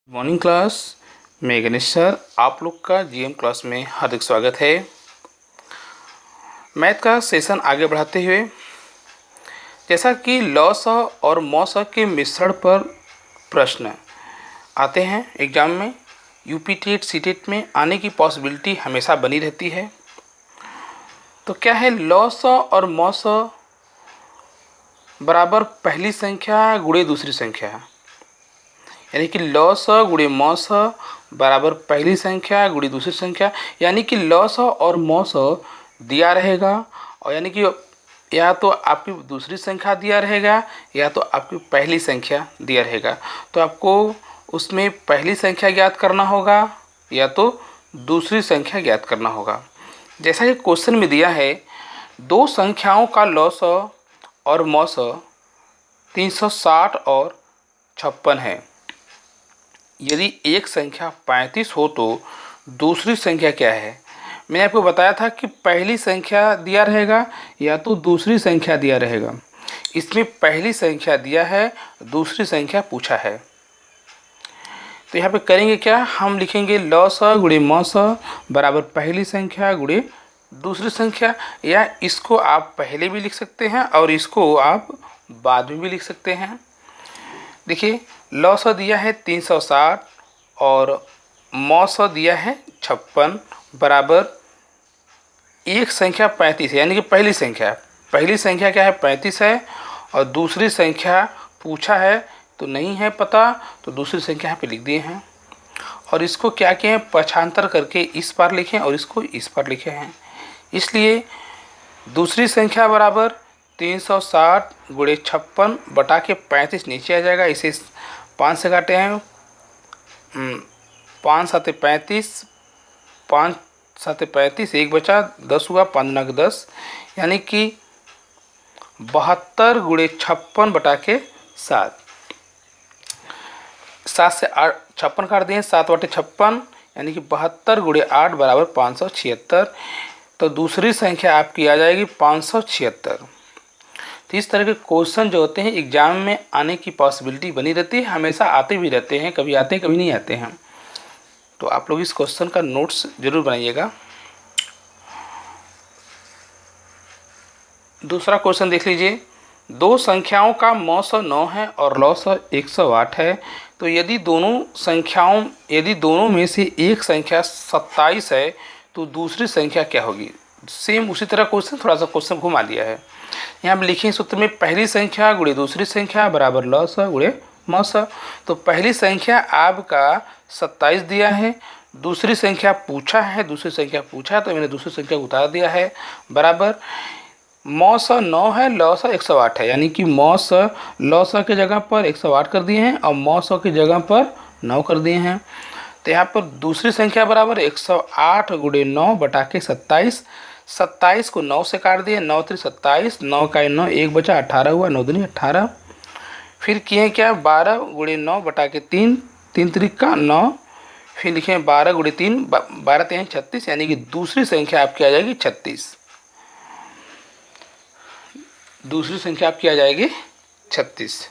Morning class में Ganesh sir, आप लोग का जीएम क्लास में हार्दिक स्वागत है। मैथ का सेशन आगे बढ़ाते हुए जैसा कि लॉस और मॉस के मिश्रण पर प्रश्न आते हैं एग्जाम में, यूपी टेट सी टेट में आने की पॉसिबिलिटी हमेशा बनी रहती है। तो क्या है, लॉस और मॉस बराबर पहली संख्या गुणे दूसरी संख्या, यानी कि लॉस गुणे मॉस बराबर पहली संख्या गुणे दूसरी संख्या, यानी कि लॉस और मॉस दिया रहेगा और यानी कि या तो आपकी दूसरी संख्या दिया रहेगा या तो आपकी पहली संख्या दिया रहेगा। तो आपको उसमें पहली संख्या ज्ञात करना होगा या तो दूसरी संख्या ज्ञात करना होगा। जैसा कि क्वेश्चन में दिया है, दो संख्याओं का लॉस और मॉस 360 और 56 है। यदि एक संख्या 35 हो तो दूसरी संख्या क्या है? मैंने आपको बताया था कि पहली संख्या दिया रहेगा या तो दूसरी संख्या दिया रहेगा। इसमें पहली संख्या दिया है, दूसरी संख्या पूछा है। तो यहाँ पे करेंगे क्या, हम लिखेंगे लॉस गुणे मॉस बराबर पहली संख्या गुणे दूसरी संख्या, या इसको आप पहले भी लिख सकते हैं और इसको आप बाद में भी लिख सकते हैं। देखिए, लॉस दिया है 360 और मॉस दिया है 56 बराबर एक संख्या 35 है, यानी कि पहली संख्या क्या है, 35 है और दूसरी संख्या पूछा है तो नहीं है पता, तो दूसरी संख्या यहाँ पे लिख दिए हैं। और इसको क्या किए हैं, पक्षांतर करके इस पार लिखें और इसको इस पार लिखे हैं। इसलिए दूसरी संख्या बराबर 360 गुणे 56 बटा के 35 नीचे आ जाएगा। इसे 5 से काटे हैं, 5 साते 35, 5 साते 35, एक बचा, 10 हुआ, 5 गुना 10, यानी कि 72 गुणे 56 बटा के 7। 7 से 8 56 काट दिए, 7 बटे 56, यानी कि 72 गुणे 8 बराबर 576। तो दूसरी संख्या आपकी आ जाएगी 576। तो इस तरह के क्वेश्चन जो होते हैं एग्जाम में आने की पॉसिबिलिटी बनी रहती है, हमेशा आते भी रहते हैं, कभी आते हैं कभी नहीं आते हैं। तो आप लोग इस क्वेश्चन का नोट्स जरूर बनाइएगा। दूसरा क्वेश्चन देख लीजिए, दो संख्याओं का मॉस 9 है और लॉस 108 है। तो यदि दोनों में से एक संख्या 27 है तो दूसरी संख्या क्या होगी? सेम उसी तरह क्वेश्चन, थोड़ा सा क्वेश्चन घुमा दिया है। यहाँ पर लिखें सूत्र में पहली संख्या गुणे दूसरी संख्या बराबर लॉस गुणे मॉस। तो पहली संख्या आपका 27 दिया है, दूसरी संख्या पूछा है, तो मैंने दूसरी संख्या उतार दिया है, बराबर मॉस 9 है, लॉस 108 है, यानी कि मॉस लॉस के जगह पर 108 कर दिए हैं और मॉस की जगह पर 9 कर दिए हैं। तो यहाँ पर दूसरी संख्या बराबर 108 गुणे 9 बटा के 27। 27 को 9 से काट दिए, 9 3 27, 9 का 9, एक बचा, 18 हुआ, 9 दूनी 18। फिर किए क्या, 12 गुणे 9 बटा के 3, 3 त्रिका 9, फिर लिखे 12 गुणे 3, 12 3 36, यानी कि दूसरी संख्या आपकी आ जाएगी 36। दूसरी संख्या आपकी आ जाएगी 36।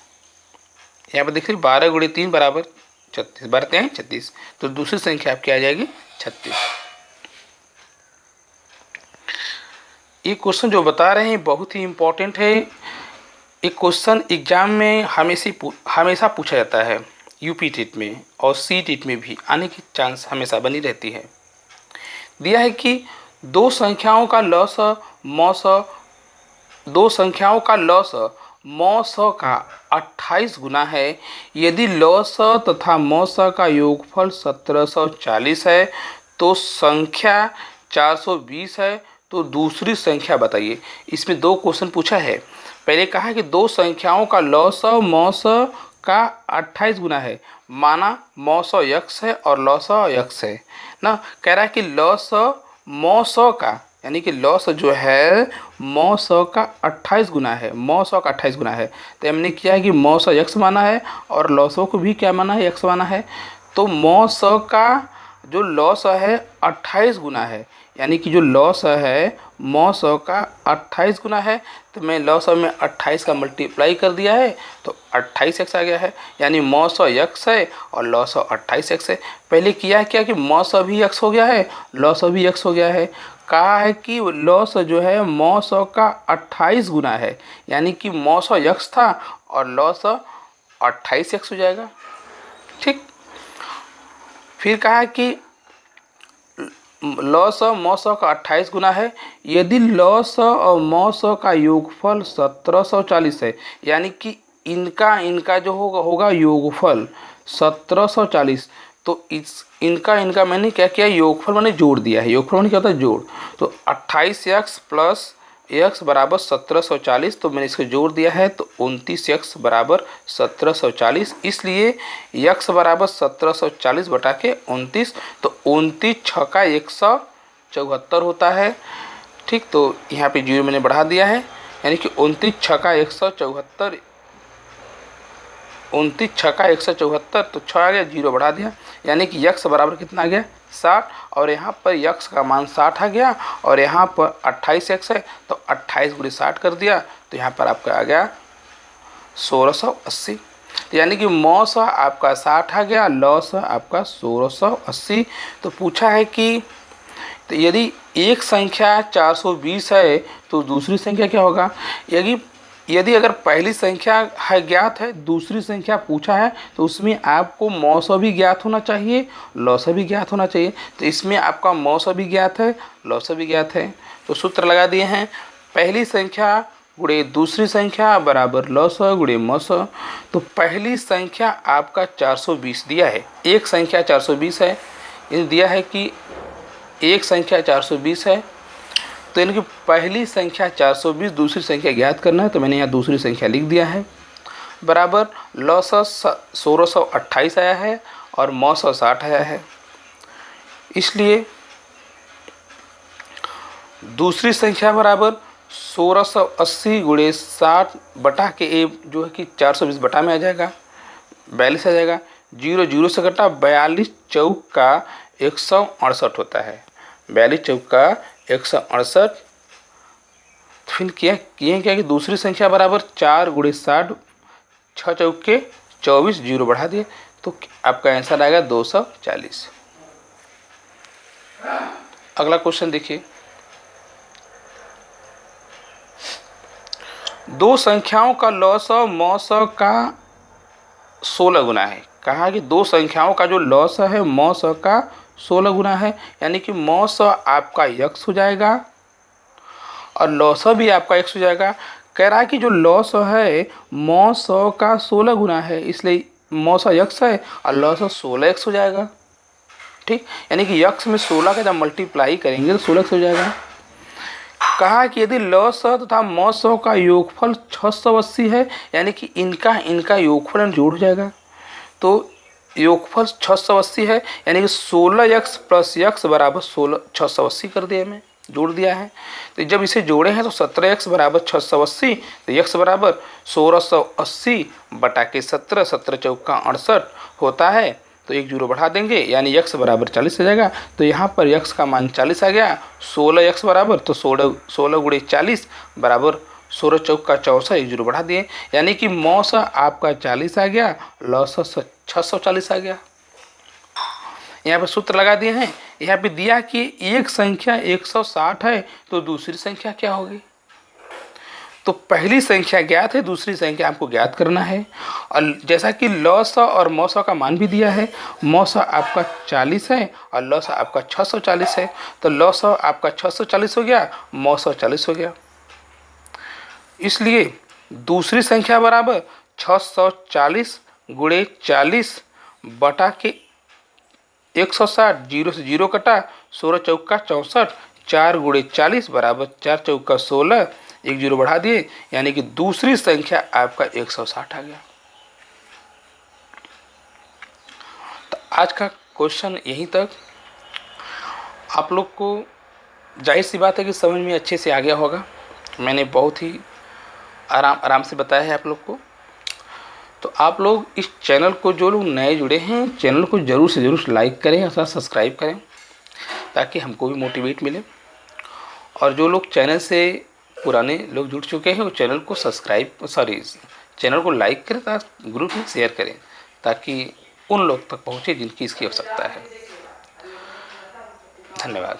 यहाँ पर देखिए 12 गुणे 3 बराबर 36, 12 3 36, तो दूसरी संख्या आपकी आ जाएगी 36। ये क्वेश्चन जो बता रहे हैं बहुत ही इम्पोर्टेंट है। एक क्वेश्चन एग्जाम में हमेशा पूछा जाता है, यूपी टेट में और सी टेट में भी आने की चांस हमेशा बनी रहती है। दिया है कि दो संख्याओं का लॉस मॉस का 28 गुना है। यदि लॉस तथा मॉस का योगफल 1740 है तो संख्या 420 है, तो दूसरी संख्या बताइए। इसमें दो क्वेश्चन पूछा है। पहले कहा है कि दो संख्याओं का लॉस मॉस का 28 गुना है, माना मॉस यक्स है और लॉस यक्स है ना। कह रहा है कि लॉस मॉस का, यानी कि लॉस जो है मॉस का 28 गुना है, तो हमने किया है कि मॉस यक्स माना है और लॉसों को भी क्या माना है, यक्स माना है। तो मॉस का जो लॉस है 28 गुना है, यानी कि जो लॉस है मौ 100 का 28 गुना है। तो मैं लॉस में 28 का मल्टीप्लाई कर दिया है तो 28x आ गया है, यानी मौ 100 x है और लॉस 28x है। पहले किया क्या कि मौ 100 भी x हो गया है, लॉस भी x हो गया है। कहा है कि लॉस जो है मौ 100 का 28 गुना है, यानी कि मौ 100 x था और लॉस 28x हो जाएगा। ठीक, फिर कहा है कि लॉस मौ 100 का 28 गुना है यदि लॉस और मौ 100 का योगफल 1740 है, यानी कि इनका इनका जो होगा योगफल 1740। तो इनका मैंने क्या किया, योगफल मैंने जोड़ दिया है। योगफल मैंने क्या होता है, जोड़। तो 28x प्लस x बराबर 1740, तो मैंने इसको जोड़ दिया है तो 29x बराबर 1740। इसलिए x बराबर 1740 बटा के 29, तो 29 छक्का 174 होता है। ठीक, तो यहाँ पे जीरो मैंने बढ़ा दिया है, यानी कि 29 छक्का 174, 29 छक्का 174, तो 6 आ गया, जीरो बढ़ा दिया, यानी कि x बराबर कितना आ गया 60। और यहाँ पर x का मान 60 आ गया और यहाँ पर 28x है तो 28 गुणे 60 कर दिया, तो यहाँ पर आपका आ गया 1680। यानी कि मौ 100 आपका 60 आ गया, लॉस आपका 1680। तो पूछा है कि तो यदि एक संख्या 420 है तो दूसरी संख्या क्या होगा। यदि अगर पहली संख्या है ज्ञात है, दूसरी संख्या पूछा है, तो उसमें आपको मौ 100 भी ज्ञात होना चाहिए, लॉस भी ज्ञात होना चाहिए। तो इसमें आपका मौ 100 भी ज्ञात है, लॉस भी ज्ञात है। तो सूत्र लगा दिए हैं, पहली संख्या गुणे दूसरी संख्या बराबर लॉस गुणे मौ 100। तो पहली संख्या आपका 420 दिया है, एक संख्या 420 है, ये दिया है कि एक संख्या 420 है, तो इनकी पहली संख्या 420, दूसरी संख्या ज्ञात करना है। तो मैंने यहाँ दूसरी संख्या लिख दिया है, बराबर लॉस 1628 आया है और मौ 160 आया है। इसलिए दूसरी संख्या बराबर 1680 गुणे 60 बटा के ए जो है कि 420 बटा में आ जाएगा, 42 आ जाएगा। जीरो जीरो से कटा, 42 चौक का 168 होता है, 42 चौक का 168। फिर किए क्या कि दूसरी संख्या बराबर 4 गुणे 60, 6 चौक के 24, जीरो बढ़ा दिए, तो आपका आंसर आएगा 240। अगला क्वेश्चन देखिए, दो संख्याओं का लॉस मौ 100 का 16 गुना है। कहा कि दो संख्याओं का जो लॉस है मौ 100 का 16 गुना है, यानी कि मौ 100 आपका x हो जाएगा और लॉस भी आपका x हो जाएगा। कह रहा है कि जो लॉस है मौ 100 का 16 गुना है, इसलिए मौ 100 x है और लॉस 16x हो जाएगा। ठीक, यानी कि x में 16 का जब मल्टीप्लाई करेंगे तो 16x हो जाएगा। कहा कि यदि लॉस तथा मौ 100 का योगफल 680 है, यानी कि इनका योगफल जोड़ हो जाएगा। तो योगफल 680 है, यानी कि 16x प्लस x बराबर 680 कर दिया, मैं जोड़ दिया है। तो जब इसे जोड़े हैं तो 17x बराबर 680, तो x बराबर 1680 बटा के 17, 17 चौक का 68 होता है, तो एक जीरो बढ़ा देंगे, यानी x बराबर 40 आ जाएगा। तो यहाँ पर x का मान 40 आ गया, 16x बराबर, तो 16 गुणे 40 बराबर 16 चौक का 64, एक जीरो बढ़ा दिए, यानी कि मौ 100 आपका 40 आ गया, लॉस 640 आ गया। यहाँ पे सूत्र लगा दिए हैं। यहाँ पे दिया कि एक संख्या 160 है तो दूसरी संख्या क्या होगी। तो पहली संख्या ज्ञात है, दूसरी संख्या आपको ज्ञात करना है। और जैसा कि लॉस और मौ 100 का मान भी दिया है, मौ 100 आपका 40 है और लॉस आपका 640 है, तो लॉस आपका 640 हो गया, मौ 100 40 हो गया। इसलिए दूसरी संख्या बराबर 640 गुणे 40 बटा के 160, जीरो से जीरो कटा, 16 चौक का 64, 4 गुणे 40 बराबर 4 चौक का 16, एक जीरो बढ़ा दिए, यानी कि दूसरी संख्या आपका 160 आ गया। तो आज का क्वेश्चन यहीं तक। आप लोग को जाहिर सी बात है कि समझ में अच्छे से आ गया होगा। मैंने बहुत ही आराम से बताया है आप लोग को। तो आप लोग इस चैनल को, जो लोग नए जुड़े हैं, चैनल को ज़रूर से ज़रूर लाइक करें अथवा सब्सक्राइब करें, ताकि हमको भी मोटिवेट मिले। और जो लोग चैनल से पुराने लोग जुड़ चुके हैं वो चैनल को चैनल को लाइक करें, ताकि ग्रुप में शेयर करें, ताकि उन लोग तक पहुँचे जिनकी इसकी आवश्यकता है। धन्यवाद।